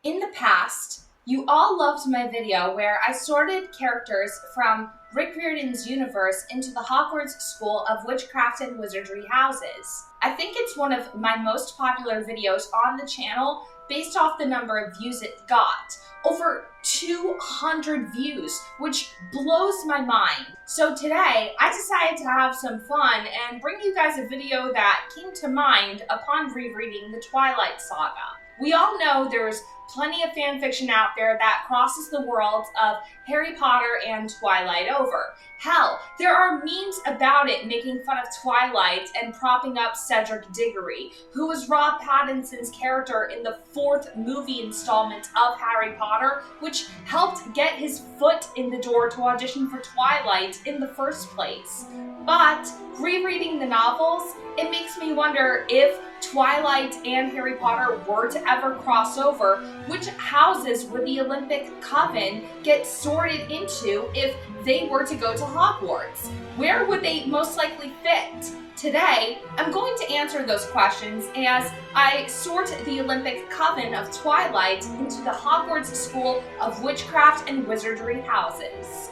In the past, you all loved my video where I sorted characters from Rick Riordan's universe into the Hogwarts School of Witchcraft and Wizardry houses. I think it's one of my most popular videos on the channel based off the number of views it got. Over 200 views, which blows my mind. So today, I decided to have some fun and bring you guys a video that came to mind upon rereading the Twilight Saga. We all know there's plenty of fan fiction out there that crosses the worlds of Harry Potter and Twilight over. Hell, there are memes about it making fun of Twilight and propping up Cedric Diggory, who was Rob Pattinson's character in the fourth movie installment of Harry Potter, which helped get his foot in the door to audition for Twilight in the first place. But rereading the novels, it makes me wonder if Twilight and Harry Potter were to ever cross over, which houses would the Olympic Coven get sorted into if they were to go to Hogwarts? Where would they most likely fit? Today, I'm going to answer those questions as I sort the Olympic Coven of Twilight into the Hogwarts School of Witchcraft and Wizardry houses.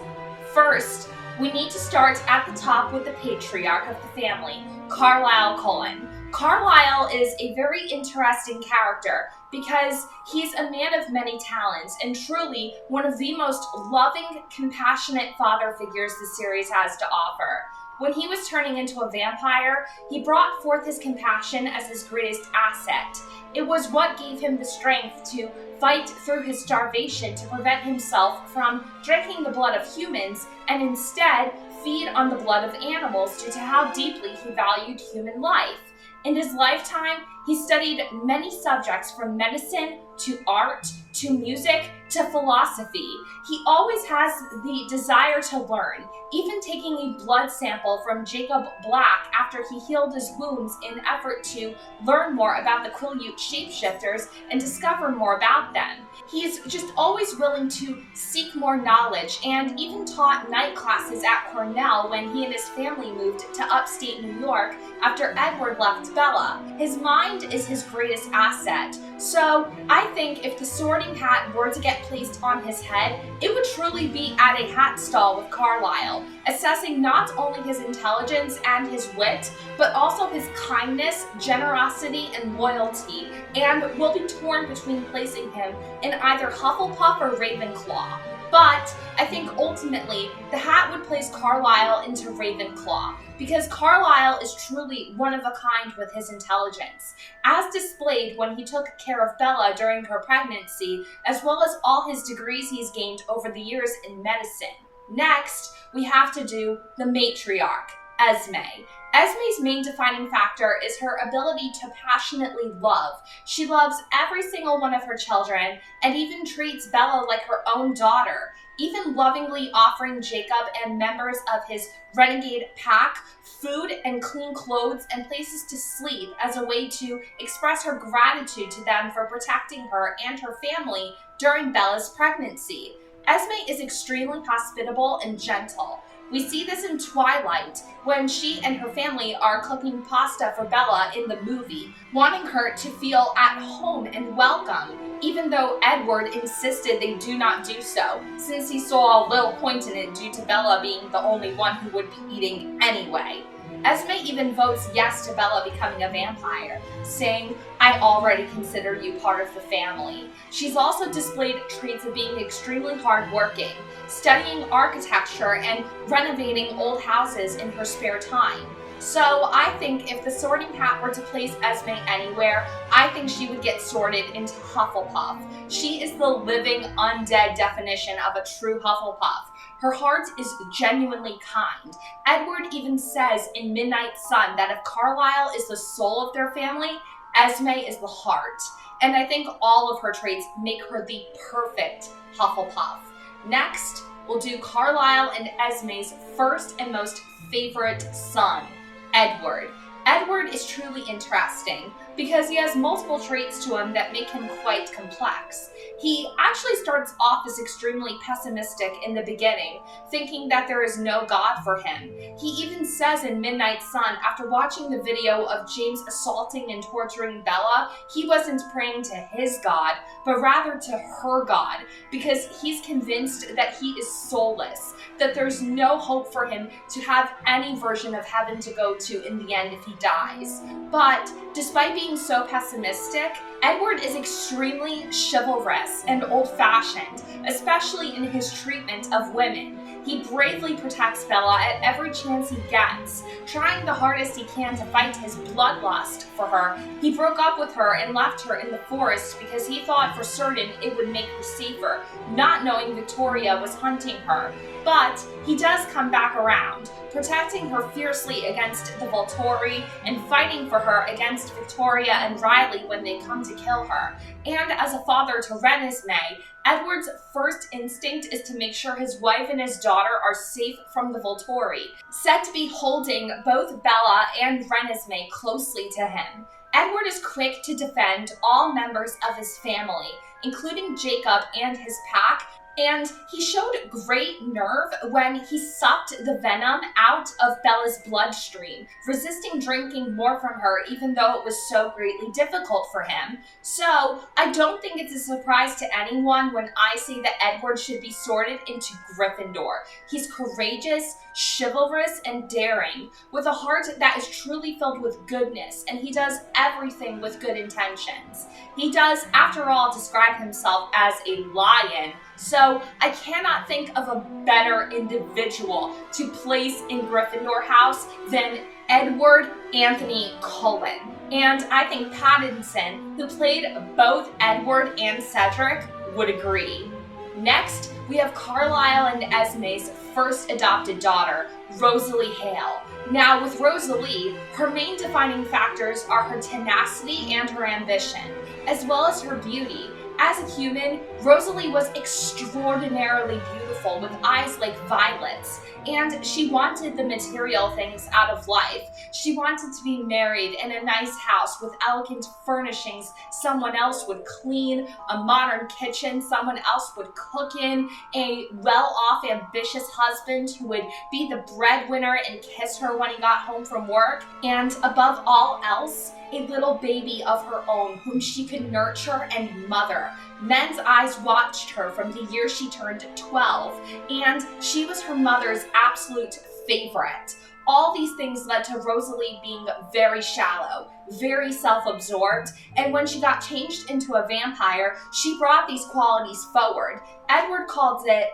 First, we need to start at the top with the patriarch of the family, Carlisle Cullen. Carlisle is a very interesting character because he's a man of many talents and truly one of the most loving, compassionate father figures the series has to offer. When he was turning into a vampire, he brought forth his compassion as his greatest asset. It was what gave him the strength to fight through his starvation to prevent himself from drinking the blood of humans and instead feed on the blood of animals due to how deeply he valued human life. In his lifetime, he studied many subjects from medicine to art to music to philosophy. He always has the desire to learn, even taking a blood sample from Jacob Black after he healed his wounds in effort to learn more about the Quileute shapeshifters and discover more about them. He's just always willing to seek more knowledge and even taught night classes at Cornell when he and his family moved to upstate New York after Edward left Bella. His mind is his greatest asset. So I think if the Sorting Hat were to get placed on his head, it would truly be at a hat stall with Carlisle, assessing not only his intelligence and his wit, but also his kindness, generosity, and loyalty, and will be torn between placing him in either Hufflepuff or Ravenclaw. But I think ultimately the hat would place Carlisle into Ravenclaw because Carlisle is truly one of a kind with his intelligence, as displayed when he took care of Bella during her pregnancy, as well as all his degrees he's gained over the years in medicine. Next, we have to do the matriarch, Esme. Esme's main defining factor is her ability to passionately love. She loves every single one of her children and even treats Bella like her own daughter, even lovingly offering Jacob and members of his renegade pack food and clean clothes and places to sleep as a way to express her gratitude to them for protecting her and her family during Bella's pregnancy. Esme is extremely hospitable and gentle. We see this in Twilight, when she and her family are cooking pasta for Bella in the movie, wanting her to feel at home and welcome, even though Edward insisted they do not do so, since he saw little point in it due to Bella being the only one who would be eating anyway. Esme even votes yes to Bella becoming a vampire, saying, "I already consider you part of the family." She's also displayed traits of being extremely hardworking, studying architecture and renovating old houses in her spare time. So I think if the Sorting Hat were to place Esme anywhere, I think she would get sorted into Hufflepuff. She is the living undead definition of a true Hufflepuff. Her heart is genuinely kind. Edward even says in Midnight Sun that if Carlisle is the soul of their family, Esme is the heart. And I think all of her traits make her the perfect Hufflepuff. Next, we'll do Carlisle and Esme's first and most favorite son, Edward. Edward is truly interesting because he has multiple traits to him that make him quite complex. He actually starts off as extremely pessimistic in the beginning, thinking that there is no God for him. He even says in Midnight Sun, after watching the video of James assaulting and torturing Bella, he wasn't praying to his God, but rather to her God, because he's convinced that he is soulless, that there's no hope for him to have any version of heaven to go to in the end if he dies. But despite being so pessimistic, Edward is extremely chivalrous and old-fashioned, especially in his treatment of women. He bravely protects Bella at every chance he gets, trying the hardest he can to fight his bloodlust for her. He broke up with her and left her in the forest because he thought for certain it would make her safer, not knowing Victoria was hunting her. But he does come back around, protecting her fiercely against the Volturi and fighting for her against Victoria and Riley when they come to kill her. And as a father to Renesmee, Edward's first instinct is to make sure his wife and his daughter are safe from the Volturi, said to be holding both Bella and Renesmee closely to him. Edward is quick to defend all members of his family, including Jacob and his pack, and he showed great nerve when he sucked the venom out of Bella's bloodstream, resisting drinking more from her even though it was so greatly difficult for him. So I don't think it's a surprise to anyone when I say that Edward should be sorted into Gryffindor. He's courageous, chivalrous, and daring, with a heart that is truly filled with goodness, and he does everything with good intentions. He does, after all, describe himself as a lion, so I cannot think of a better individual to place in Gryffindor House than Edward Anthony Cullen. And I think Pattinson, who played both Edward and Cedric, would agree. Next, we have Carlisle and Esme's first adopted daughter, Rosalie Hale. Now, with Rosalie, her main defining factors are her tenacity and her ambition, as well as her beauty. As a human, Rosalie was extraordinarily beautiful with eyes like violets, and she wanted the material things out of life. She wanted to be married in a nice house with elegant furnishings someone else would clean, a modern kitchen someone else would cook in, a well-off, ambitious husband who would be the breadwinner and kiss her when he got home from work, and above all else, a little baby of her own whom she could nurture and mother. Men's eyes watched her from the year she turned 12, and she was her mother's absolute favorite. All these things led to Rosalie being very shallow, very self-absorbed, and when she got changed into a vampire, she brought these qualities forward. Edward called it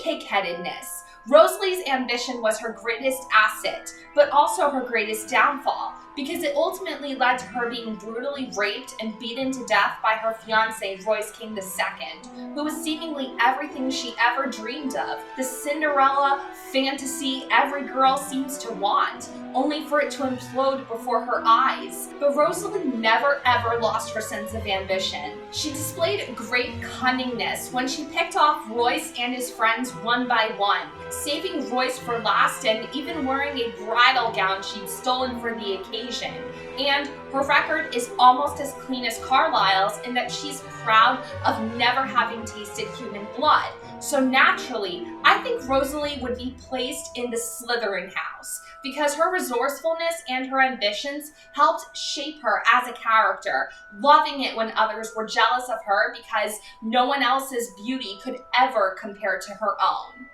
pig-headedness. Rosalie's ambition was her greatest asset, but also her greatest downfall, because it ultimately led to her being brutally raped and beaten to death by her fiancé, Royce King II, who was seemingly everything she ever dreamed of, the Cinderella fantasy every girl seems to want, only for it to implode before her eyes. But Rosalie never ever lost her sense of ambition. She displayed great cunningness when she picked off Royce and his friends one by one, saving Royce for last and even wearing a bridal gown she'd stolen for the occasion. And her record is almost as clean as Carlisle's in that she's proud of never having tasted human blood. So naturally, I think Rosalie would be placed in the Slytherin house because her resourcefulness and her ambitions helped shape her as a character, loving it when others were jealous of her because no one else's beauty could ever compare to her own.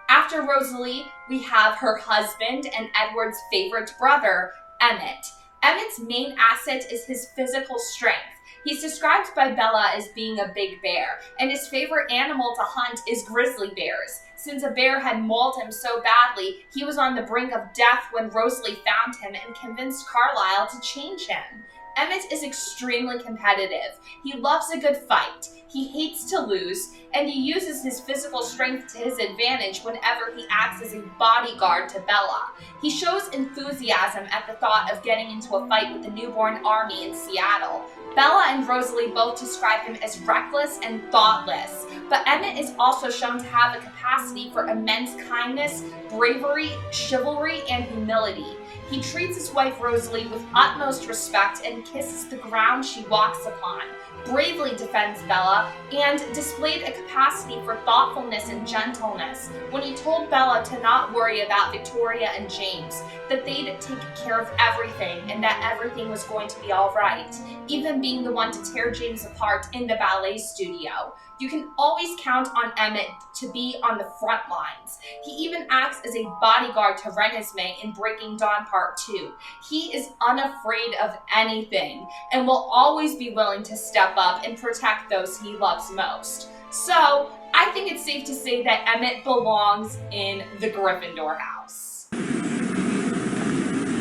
After Rosalie, we have her husband and Edward's favorite brother, Emmett. Emmett's main asset is his physical strength. He's described by Bella as being a big bear, and his favorite animal to hunt is grizzly bears. Since a bear had mauled him so badly, he was on the brink of death when Rosalie found him and convinced Carlisle to change him. Emmett is extremely competitive. He loves a good fight. He hates to lose, and he uses his physical strength to his advantage whenever he acts as a bodyguard to Bella. He shows enthusiasm at the thought of getting into a fight with the newborn army in Seattle. Bella and Rosalie both describe him as reckless and thoughtless, but Emmett is also shown to have a capacity for immense kindness, bravery, chivalry, and humility. He treats his wife Rosalie with utmost respect and kisses the ground she walks upon, bravely defends Bella, and displayed a capacity for thoughtfulness and gentleness when he told Bella to not worry about Victoria and James, that they'd take care of everything and that everything was going to be all right, even being the one to tear James apart in the ballet studio. You can always count on Emmett to be on the front lines. He even acts as a bodyguard to Renesmee in Breaking Dawn Part 2. He is unafraid of anything and will always be willing to step up and protect those he loves most. So, I think it's safe to say that Emmett belongs in the Gryffindor house.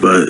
But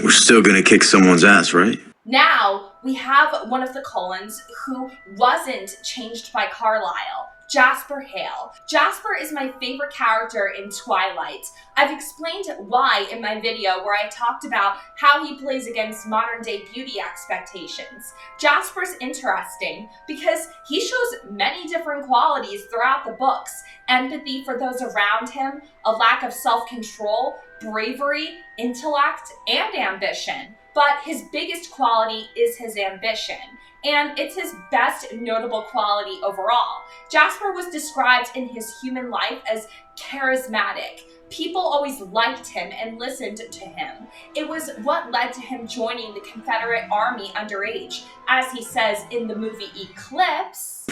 we're still gonna kick someone's ass, right? Now, we have one of the Cullens who wasn't changed by Carlisle, Jasper Hale. Jasper is my favorite character in Twilight. I've explained why in my video where I talked about how he plays against modern day beauty expectations. Jasper's interesting because he shows many different qualities throughout the books: empathy for those around him, a lack of self-control, bravery, intellect, and ambition. But his biggest quality is his ambition, and it's his best notable quality overall. Jasper was described in his human life as charismatic. People always liked him and listened to him. It was what led to him joining the Confederate Army underage. As he says in the movie Eclipse,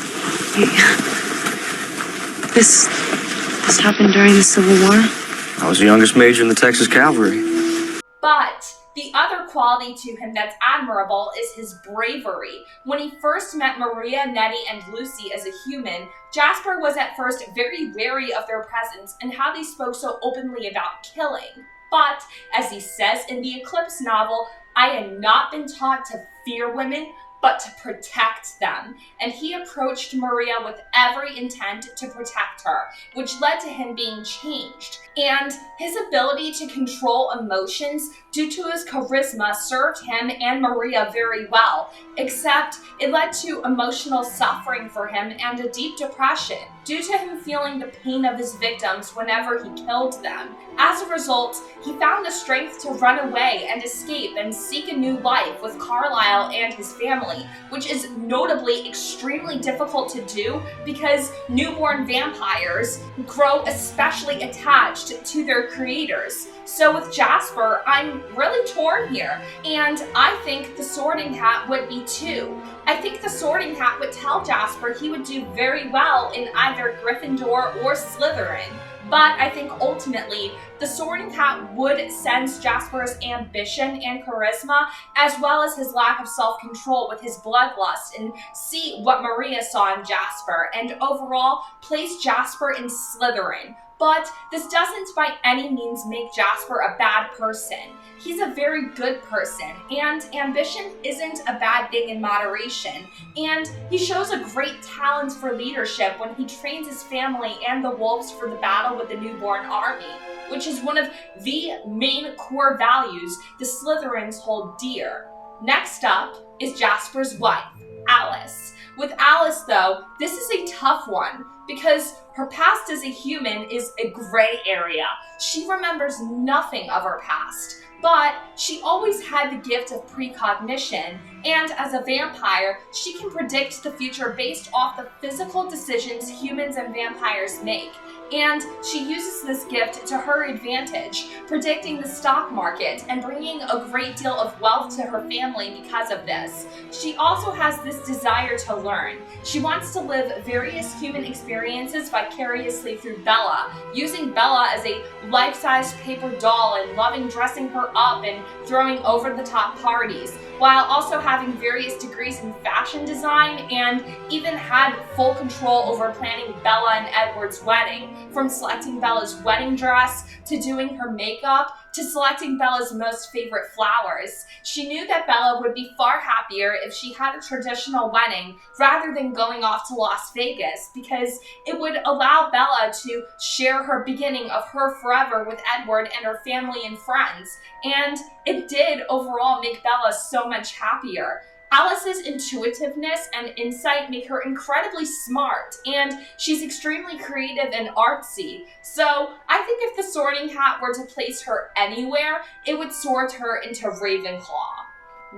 This happened during the Civil War? I was the youngest major in the Texas Cavalry. but the other quality to him that's admirable is his bravery. When he first met Maria, Nettie, and Lucy as a human, Jasper was at first very wary of their presence and how they spoke so openly about killing. But, as he says in the Eclipse novel, I had not been taught to fear women, but to protect them. And he approached Maria with every intent to protect her, which led to him being changed. And his ability to control emotions due to his charisma served him and Maria very well, except it led to emotional suffering for him and a deep depression, due to him feeling the pain of his victims whenever he killed them. As a result, he found the strength to run away and escape and seek a new life with Carlisle and his family, which is notably extremely difficult to do because newborn vampires grow especially attached to their creators. So with Jasper, I'm really torn here, and I think the Sorting Hat would be too. I think the Sorting Hat would tell Jasper he would do very well in either Gryffindor or Slytherin. But I think ultimately, the Sorting Hat would sense Jasper's ambition and charisma, as well as his lack of self-control with his bloodlust, and see what Maria saw in Jasper, and overall place Jasper in Slytherin. But this doesn't by any means make Jasper a bad person. He's a very good person, and ambition isn't a bad thing in moderation. And he shows a great talent for leadership when he trains his family and the wolves for the battle with the newborn army, which is one of the main core values the Slytherins hold dear. Next up is Jasper's wife, Alice. With Alice, though, this is a tough one because her past as a human is a gray area. She remembers nothing of her past, but she always had the gift of precognition, and as a vampire, she can predict the future based off the physical decisions humans and vampires make. And she uses this gift to her advantage, predicting the stock market and bringing a great deal of wealth to her family because of this. She also has this desire to learn. She wants to live various human experiences vicariously through Bella, using Bella as a life-size paper doll and loving dressing her up and throwing over-the-top parties, while also having various degrees in fashion design and even had full control over planning Bella and Edward's wedding. from selecting Bella's wedding dress, to doing her makeup, to selecting Bella's most favorite flowers. She knew that Bella would be far happier if she had a traditional wedding rather than going off to Las Vegas, because it would allow Bella to share her beginning of her forever with Edward and her family and friends. And it did overall make Bella so much happier. Alice's intuitiveness and insight make her incredibly smart, and she's extremely creative and artsy. So I think if the Sorting Hat were to place her anywhere, it would sort her into Ravenclaw.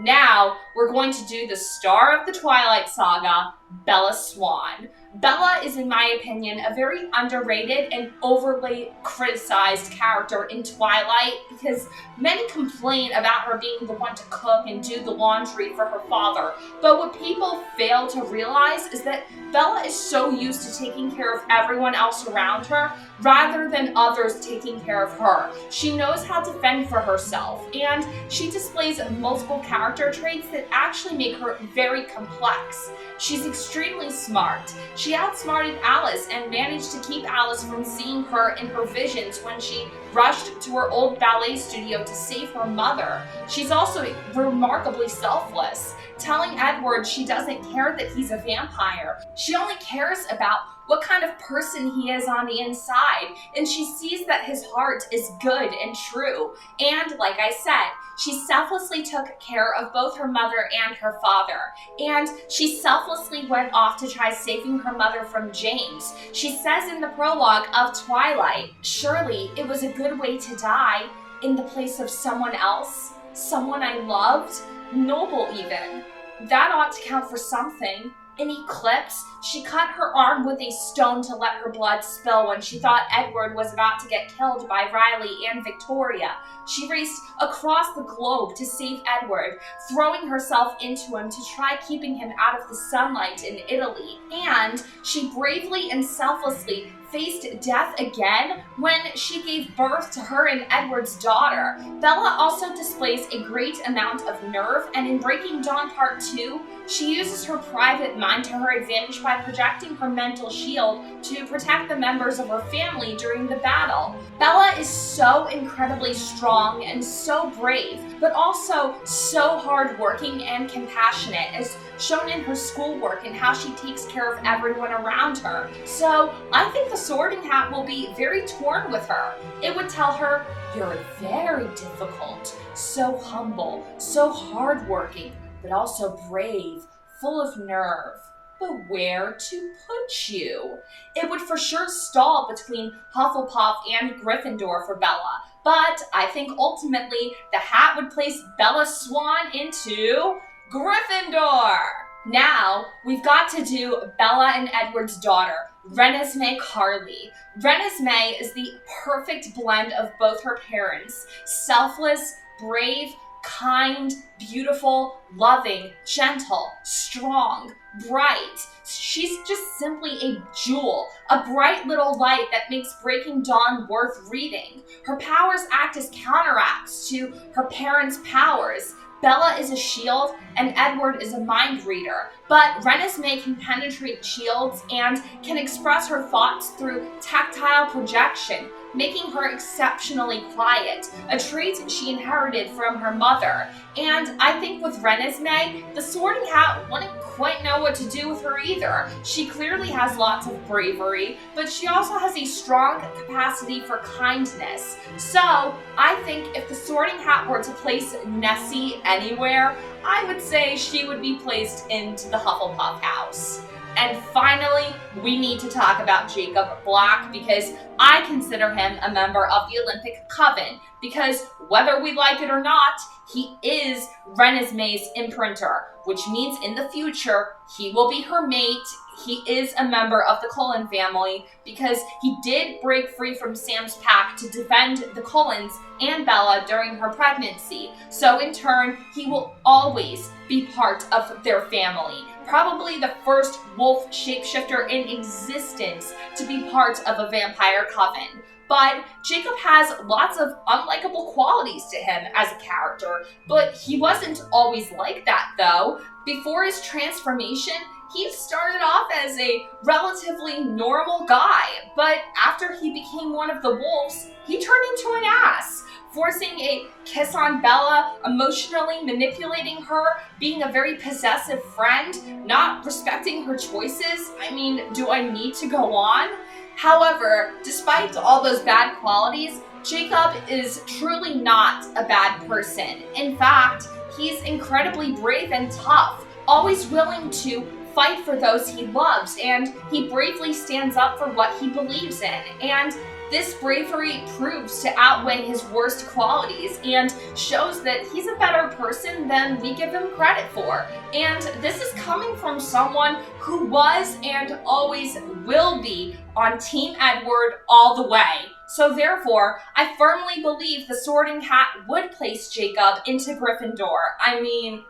Now, we're going to do the star of the Twilight Saga, Bella Swan. Bella is, in my opinion, a very underrated and overly criticized character in Twilight because many complain about her being the one to cook and do the laundry for her father. But what people fail to realize is that Bella is so used to taking care of everyone else around her rather than others taking care of her. She knows how to fend for herself, and she displays multiple character traits that actually make her very complex. She's extremely smart. She outsmarted Alice and managed to keep Alice from seeing her in her visions when she rushed to her old ballet studio to save her mother. She's also remarkably selfless, telling Edward she doesn't care that he's a vampire. She only cares about what kind of person he is on the inside, and she sees that his heart is good and true. And like I said, she selflessly took care of both her mother and her father, and she selflessly went off to try saving her mother from James. She says in the prologue of Twilight, "Surely it was a good way to die, in the place of someone else, someone I loved, noble even. That ought to count for something." In Eclipse, she cut her arm with a stone to let her blood spill when she thought Edward was about to get killed by Riley and Victoria. She raced across the globe to save Edward, throwing herself into him to try keeping him out of the sunlight in Italy. And she bravely and selflessly faced death again when she gave birth to her and Edward's daughter. Bella also displays a great amount of nerve, and in Breaking Dawn Part 2, she uses her private mind to her advantage by projecting her mental shield to protect the members of her family during the battle. Bella is so incredibly strong and so brave, but also so hardworking and compassionate, as shown in her schoolwork and how she takes care of everyone around her. So I think the Sorting Hat will be very torn with her. It would tell her, "You're very difficult, so humble, so hardworking, but also brave, full of nerve. But where to put you?" It would for sure stall between Hufflepuff and Gryffindor for Bella, but I think ultimately the hat would place Bella Swan into Gryffindor. Now, we've got to do Bella and Edward's daughter, Renesmee Carley. Renesmee is the perfect blend of both her parents: selfless, brave, kind, beautiful, loving, gentle, strong, bright. She's just simply a jewel, a bright little light that makes Breaking Dawn worth reading. Her powers act as counteracts to her parents' powers. Bella is a shield and Edward is a mind reader, but Renesmee can penetrate shields and can express her thoughts through tactile projection, making her exceptionally quiet, a trait she inherited from her mother. And I think with Renesmee, the Sorting Hat wouldn't quite know what to do with her either. She clearly has lots of bravery, but she also has a strong capacity for kindness. So I think if the Sorting Hat were to place Nessie anywhere, I would say she would be placed into the Hufflepuff house. And finally, we need to talk about Jacob Black, because I consider him a member of the Olympic Coven, because whether we like it or not, he is Renesmee's imprinter, which means in the future, he will be her mate. He is a member of the Cullen family because he did break free from Sam's pack to defend the Cullens and Bella during her pregnancy. So in turn, he will always be part of their family. Probably the first wolf shapeshifter in existence to be part of a vampire coven. But Jacob has lots of unlikable qualities to him as a character, but he wasn't always like that though. Before his transformation, he started off as a relatively normal guy, but after he became one of the wolves, he turned into an ass, forcing a kiss on Bella, emotionally manipulating her, being a very possessive friend, not respecting her choices. I mean, do I need to go on? However, despite all those bad qualities, Jacob is truly not a bad person. In fact, he's incredibly brave and tough, always willing to fight for those he loves, and he bravely stands up for what he believes in. And this bravery proves to outweigh his worst qualities and shows that he's a better person than we give him credit for. And this is coming from someone who was and always will be on Team Edward all the way. So therefore, I firmly believe the Sorting Hat would place Jacob into Gryffindor. I mean,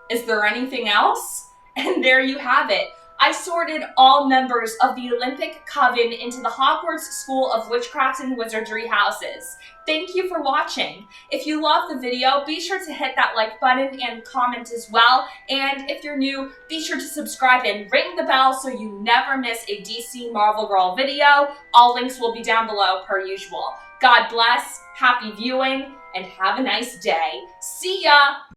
is there anything else? And there you have it. I sorted all members of the Olympic Coven into the Hogwarts School of Witchcraft and Wizardry houses. Thank you for watching. If you loved the video, be sure to hit that like button and comment as well. And if you're new, be sure to subscribe and ring the bell so you never miss a DC Marvel Girl video. All links will be down below per usual. God bless, happy viewing, and have a nice day. See ya!